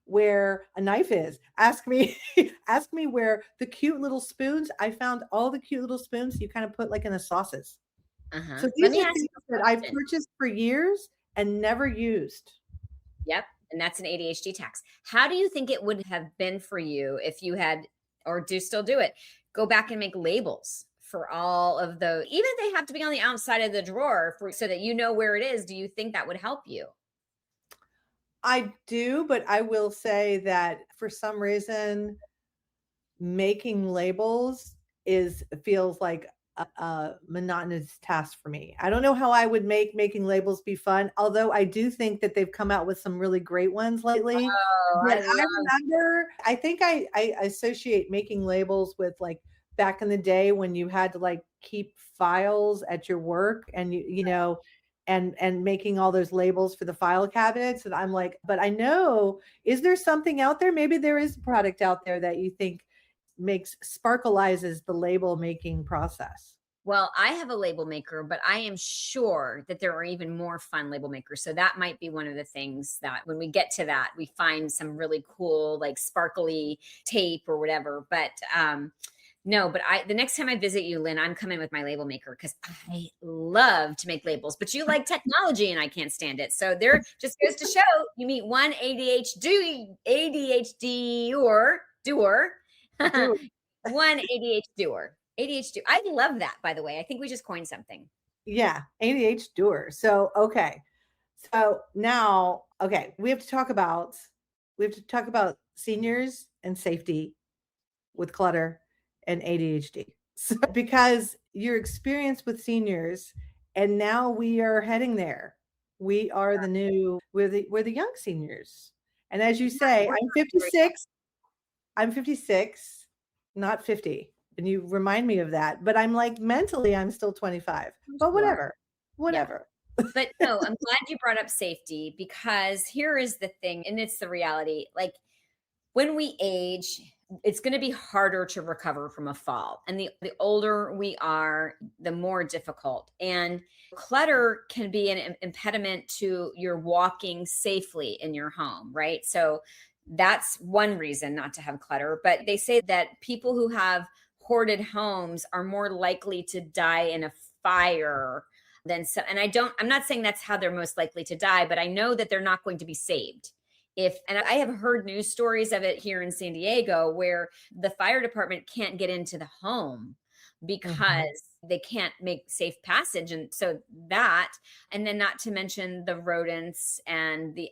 S2: where a knife is. Ask me, ask me where the cute little spoons. I found all the cute little spoons you kind of put like in the sauces. So
S1: Let
S2: these
S1: me
S2: are
S1: ask
S2: things
S1: you a
S2: that I've
S1: question.
S2: purchased for years and never used.
S1: Yep. And that's an ADHD tax. How do you think it would have been for you if you had, or do still do it, go back and make labels for all of the, even if they have to be on the outside of the drawer for, so that you know where it is? Do you think that would help you?
S2: I do, but I will say that for some reason, making labels is feels like a monotonous task for me. I don't know how I would make making labels be fun, although I do think that they've come out with some really great ones lately.
S1: Oh,
S2: But
S1: I
S2: I
S1: love.
S2: remember, I think I associate making labels with like back in the day when you had to like keep files at your work, and and making all those labels for the file cabinets. And I'm like, but I know, is there something out there? Maybe there is a product out there that you think makes sparkleizes the label making process.
S1: Well, I have a label maker, but I am sure that there are even more fun label makers. So that might be one of the things that when we get to that, we find some really cool, like sparkly tape or whatever. But no, but the next time I visit you, Lynn, I'm coming with my label maker because I love to make labels. But you like technology and I can't stand it. So there just goes to show you meet one ADHD or doer,
S2: Do
S1: one ADHD doer. ADHD. I love that, by the way. I think we just coined something.
S2: Yeah, ADH doer. So okay. So now, okay, we have to talk about seniors and safety with clutter and ADHD. So because your experience with seniors, and now we are heading there. We are we're the young seniors. And as you say,
S1: We're
S2: I'm
S1: not very
S2: 56. I'm 56, not 50. And you remind me of that. But I'm like, mentally, I'm still 25.
S1: young.
S2: But
S1: You are.
S2: whatever.
S1: Yeah.
S2: Whatever.
S1: But no, I'm glad you brought up safety because here is the thing, and it's the reality. Like when we age, it's going to be harder to recover from a fall. And the older we are, the more difficult. And clutter can be an impediment to your walking safely in your home, right? So that's one reason not to have clutter. But they say that people who have hoarded homes are more likely to die in a fire than so. And I'm not saying that's how they're most likely to die, but I know that they're not going to be saved and I have heard news stories of it here in San Diego where the fire department can't get into the home
S2: Mhm.
S1: because they can't make safe passage. And so that, and then not to mention the rodents and the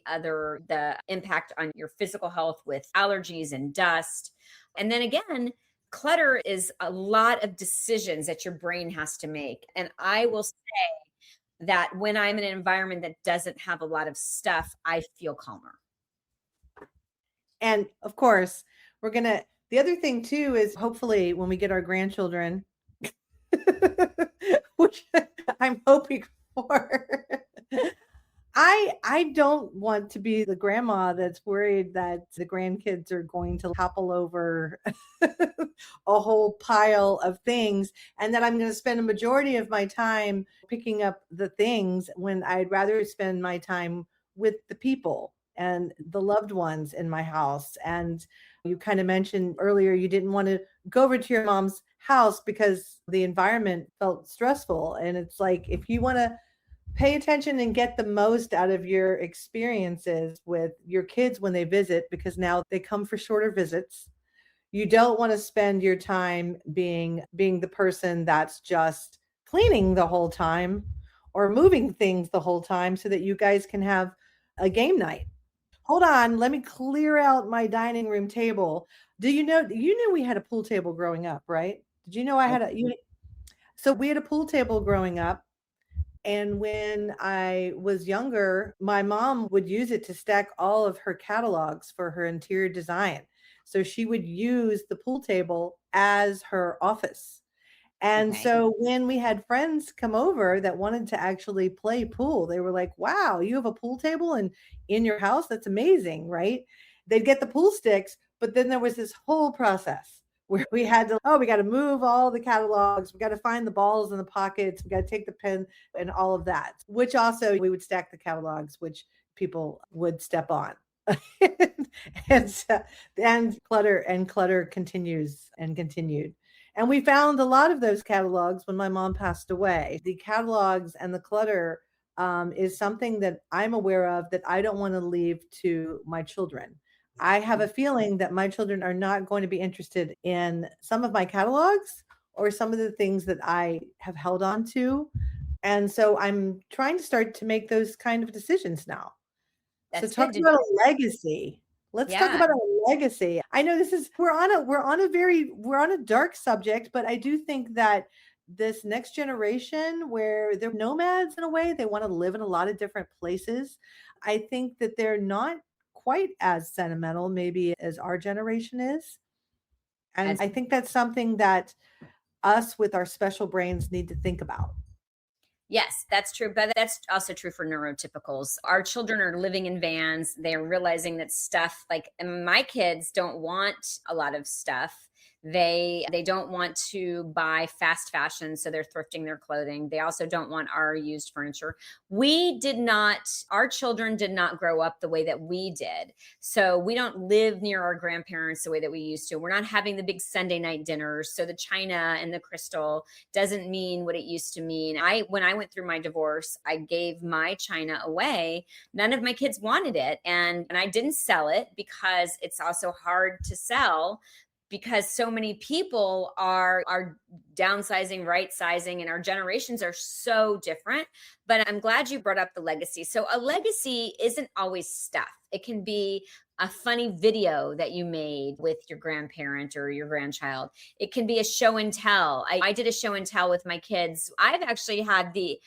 S1: impact on your physical health with allergies and dust. And then again, Clutter is a lot of decisions that your brain has to make. And I will say that when I'm in an environment that doesn't have a lot of stuff, I feel calmer.
S2: And of course, the other thing too is hopefully when we get our grandchildren, which I'm hoping for, I don't want to be the grandma that's worried that the grandkids are going to topple over a whole pile of things and that I'm going to spend a majority of my time picking up the things when I'd rather spend my time with the people and the loved ones in my house. And you kind of mentioned earlier you didn't want to go over to your mom's house because the environment felt stressful. And it's like, if you want to pay attention and get the most out of your experiences with your kids when they visit, because now they come for shorter visits. You don't want to spend your time being the person that's just cleaning the whole time or moving things the whole time so that you guys can have a game night. Hold on, let me clear out my dining room table. You knew we had a pool table growing up, right? Did you know I had so we had a pool table growing up. And when I was younger, my mom would use it to stack all of her catalogs for her interior design. So she would use the pool table as her office. And
S1: Okay.
S2: so when we had friends come over that wanted to actually play pool, they were like, wow, you have a pool table in your house? That's amazing, right? They'd get the pool sticks, but then there was this whole process where we had to, we got to move all the catalogs. We got to find the balls in the pockets. We got to take the pen and all of that, which also we would stack the catalogs, which people would step on. and clutter continues and continued. And we found a lot of those catalogs when my mom passed away. The catalogs and the clutter is something that I'm aware of that I don't want to leave to my children. I have a feeling that my children are not going to be interested in some of my catalogs or some of the things that I have held on to. And so I'm trying to start to make those kind of decisions now. So
S1: That's
S2: talk
S1: good.
S2: about a legacy. Let's talk
S1: Yeah.
S2: about a legacy. I know we're on a dark subject, but I do think that this next generation where they're nomads in a way, they want to live in a lot of different places. I think that they're not quite as sentimental maybe as our generation is. And
S1: As
S2: I think that's something that us with our special brains need to think about.
S1: Yes, that's true. But that's also true for neurotypicals. Our children are living in vans. They're realizing that stuff like and my kids don't want a lot of stuff. They don't want to buy fast fashion, so they're thrifting their clothing. They also don't want our used furniture. Our children did not grow up the way that we did. So we don't live near our grandparents the way that we used to. We're not having the big Sunday night dinners. So the china and the crystal doesn't mean what it used to mean. When I went through my divorce, I gave my china away. None of my kids wanted it, and I didn't sell it because it's also hard to sell because so many people are downsizing, right sizing, and our generations are so different. But I'm glad you brought up the legacy. So a legacy isn't always stuff. It can be a funny video that you made with your grandparent or your grandchild. It can be a show and tell. I did a show and tell with my kids. I've actually had the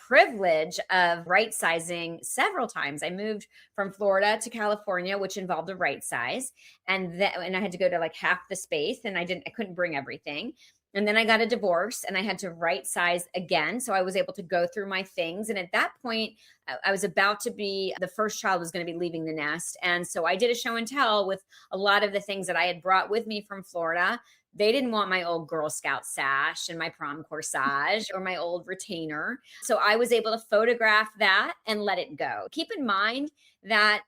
S1: privilege of right sizing several times. I moved from Florida to California, which involved a right size. And I had to go to like half the space and I couldn't bring everything. And then I got a divorce and I had to right size again. So I was able to go through my things. And at that point, I was about to be, the first child was going to be leaving the nest. And so I did a show and tell with a lot of the things that I had brought with me from Florida. They didn't want my old Girl Scout sash and my prom corsage or my old retainer. So I was able to photograph that and let it go. Keep in mind that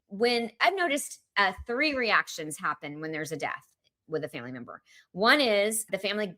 S1: when I've noticed 3 reactions happen when there's a death with a family member. One is the family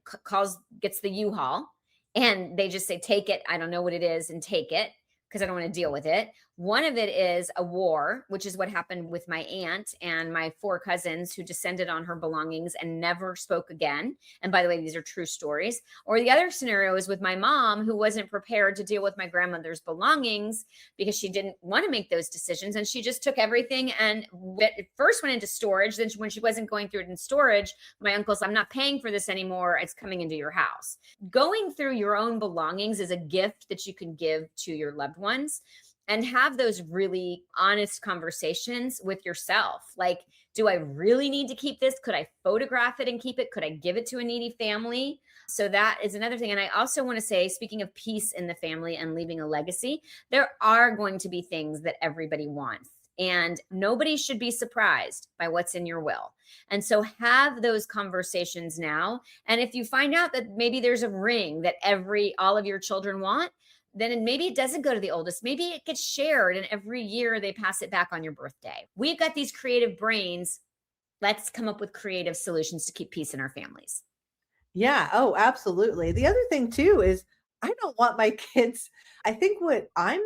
S1: gets the U-Haul and they just say, take it. I don't know what it is and take it because I don't want to deal with it. One of it is a war, which is what happened with my aunt and my 4 cousins who descended on her belongings and never spoke again. And by the way, these are true stories. Or the other scenario is with my mom, who wasn't prepared to deal with my grandmother's belongings because she didn't want to make those decisions. And she just took everything and it first went into storage. Then when she wasn't going through it in storage, my uncle said, I'm not paying for this anymore. It's coming into your house. Going through your own belongings is a gift that you can give to your loved ones. And have those really honest conversations with yourself. Like, do I really need to keep this? Could I photograph it and keep it? Could I give it to a needy family? So that is another thing. And I also want to say, speaking of peace in the family and leaving a legacy, there are going to be things that everybody wants. And nobody should be surprised by what's in your will. And so have those conversations now. And if you find out that maybe there's a ring that all of your children want, then maybe it doesn't go to the oldest. Maybe it gets shared and every year they pass it back on your birthday. We've got these creative brains. Let's come up with creative solutions to keep peace in our families.
S2: Yeah. Oh, absolutely. The other thing too is I don't want my kids. I think what I'm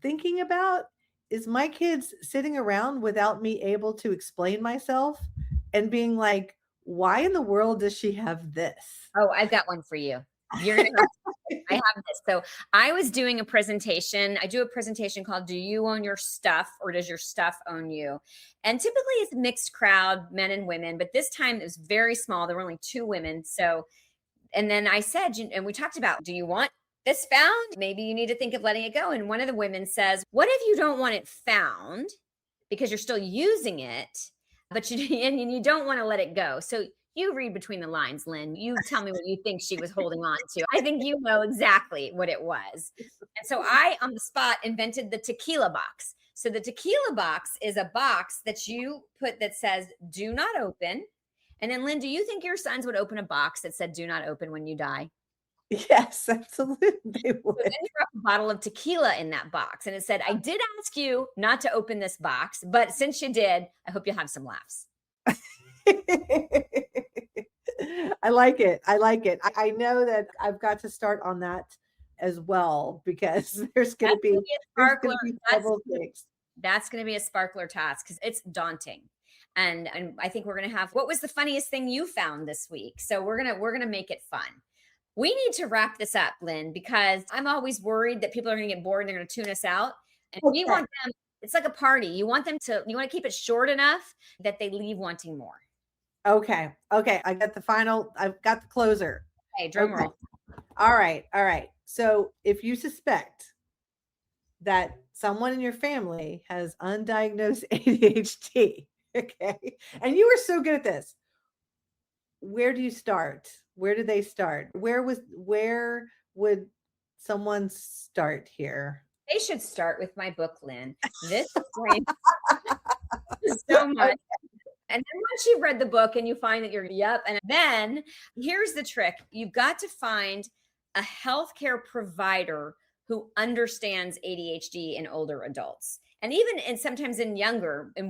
S2: thinking about is my kids sitting around without me able to explain myself and being like, why in the world does she have this?
S1: Oh, I've got one for you. You're going to I have this. So I was doing a presentation. I do a presentation called Do You Own Your Stuff or Does Your Stuff Own You? And typically it's a mixed crowd, men and women, but this time it was very small. There were only 2 women. So, and then I said, and we talked about, do you want this found? Maybe you need to think of letting it go. And one of the women says, what if you don't want it found because you're still using it, but you don't want to let it go? So you read between the lines, Lynn. You tell me what you think she was holding on to. I think you know exactly what it was. And so I, on the spot, invented the tequila box. So the tequila box is a box that you put that says, do not open. And then, Lynn, do you think your sons would open a box that said, do not open when you die?
S2: Yes, absolutely. They would.
S1: So then you wrote a bottle of tequila in that box. And it said, I did ask you not to open this box, but since you did, I hope you'll have some laughs.
S2: I like it. I like it. I know that I've got to start on that as well because there's going to be several things.
S1: That's going to be a sparkler task because it's daunting. And I think we're going to have, what was the funniest thing you found this week? So we're going to make it fun. We need to wrap this up, Lynn, because I'm always worried that people are going to get bored and they're going to tune us out. And we want them, it's like a party. You want to keep it short enough that they leave wanting more.
S2: Okay. I've got the closer.
S1: Okay, drum roll.
S2: All right. So if you suspect that someone in your family has undiagnosed ADHD, okay, and you were so good at this, where do you start? Where do they start? Where would someone start here?
S1: They should start with my book, Lynn. This explains so much. And then once you've read the book and you find that and then here's the trick. You've got to find a healthcare provider who understands ADHD in older adults. And even sometimes in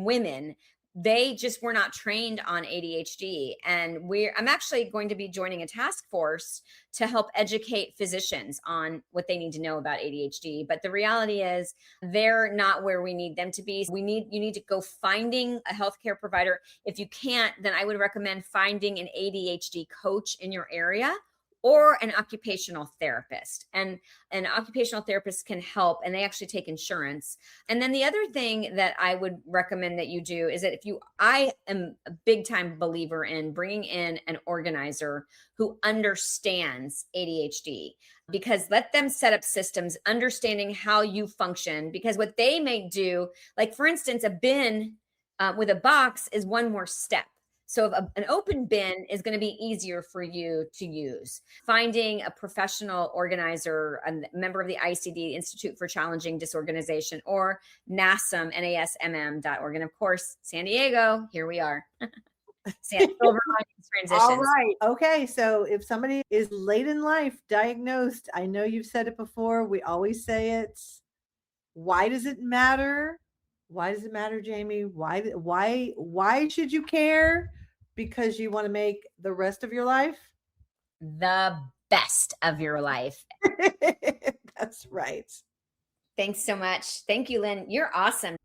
S1: women, they just were not trained on ADHD. And I'm actually going to be joining a task force to help educate physicians on what they need to know about ADHD. But the reality is they're not where we need them to be. You need to go finding a healthcare provider. If you can't, then I would recommend finding an ADHD coach in your area or an occupational therapist. And an occupational therapist can help, and they actually take insurance. And then the other thing that I would recommend that you do is that I am a big time believer in bringing in an organizer who understands ADHD, because let them set up systems, understanding how you function, because what they may do, like for instance, a bin with a box is one more step. So an open bin is going to be easier for you to use. Finding a professional organizer, a member of the ICD, Institute for Challenging Disorganization, or NASM.org. And of course, San Diego, here we are. Silver Linings Transitions.
S2: All right. Okay. So if somebody is late in life diagnosed, I know you've said it before. We always say it. Why does it matter? Why does it matter, Jami? Why should you care? Because you want to make the rest of your life
S1: the best of your life.
S2: That's right.
S1: Thanks so much. Thank you, Lynn. You're awesome.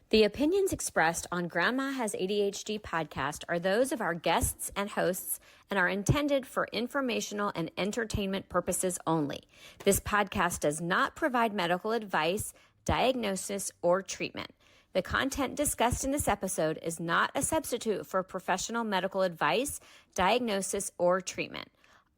S1: The opinions expressed on Grandma Has ADHD podcast are those of our guests and hosts and are intended for informational and entertainment purposes only. This podcast does not provide medical advice, diagnosis, or treatment. The content discussed in this episode is not a substitute for professional medical advice, diagnosis, or treatment.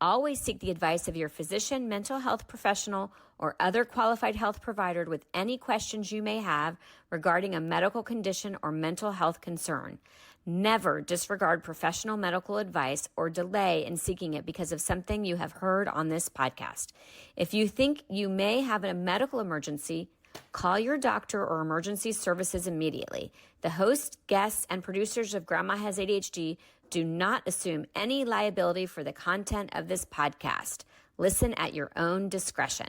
S1: Always seek the advice of your physician, mental health professional, or other qualified health provider with any questions you may have regarding a medical condition or mental health concern. Never disregard professional medical advice or delay in seeking it because of something you have heard on this podcast. If you think you may have a medical emergency, call your doctor or emergency services immediately. The hosts, guests, and producers of Grandma Has ADHD do not assume any liability for the content of this podcast. Listen at your own discretion.